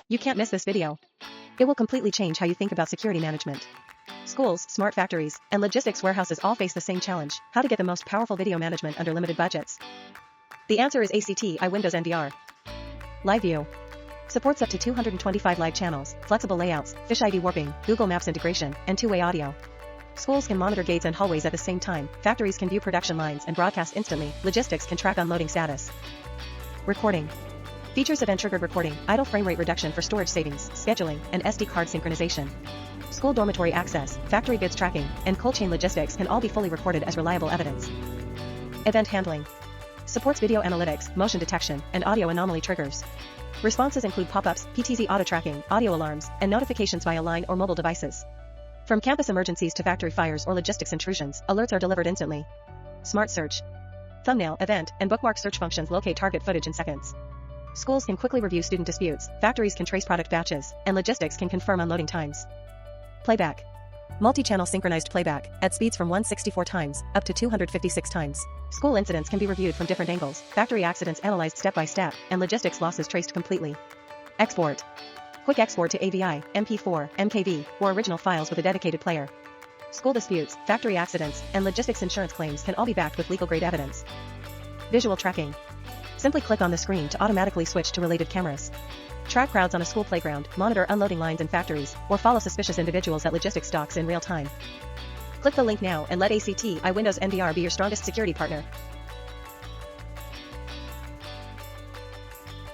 You can't miss this video. It will completely change how you think about security management. Schools, smart factories, and logistics warehouses all face the same challenge: how to get the most powerful video management under limited budgets. The answer is ACT Windows NVR. Live View. Supports up to 225 live channels, flexible layouts, fisheye dewarping, Google Maps integration, and two-way audio. Schools can monitor gates and hallways at the same time, factories can view production lines and broadcast instantly, logistics can track unloading status. Recording. Features event-triggered recording, idle frame rate reduction for storage savings, scheduling, and SD card synchronization. School dormitory access, factory goods tracking, and cold chain logistics can all be fully recorded as reliable evidence. Event handling. Supports video analytics, motion detection, and audio anomaly triggers. Responses include pop-ups, PTZ auto tracking, audio alarms, and notifications via line or mobile devices. From campus emergencies to factory fires or logistics intrusions, alerts are delivered instantly. Smart search. Thumbnail, event, and bookmark search functions locate target footage in seconds. Schools can quickly review student disputes, factories can trace product batches, and logistics can confirm unloading times. Playback. Multi-channel synchronized playback, at speeds from 164 times, up to 256 times. School incidents can be reviewed from different angles, factory accidents analyzed step by step, and logistics losses traced completely. Export. Quick export to AVI, MP4, MKV, or original files with a dedicated player. School disputes, factory accidents, and logistics insurance claims can all be backed with legal-grade evidence. Visual tracking. Simply click on the screen to automatically switch to related cameras. Track crowds on a school playground, monitor unloading lines in factories, or follow suspicious individuals at logistics docks in real time. Click the link now and let ACT Windows NVR be your strongest security partner.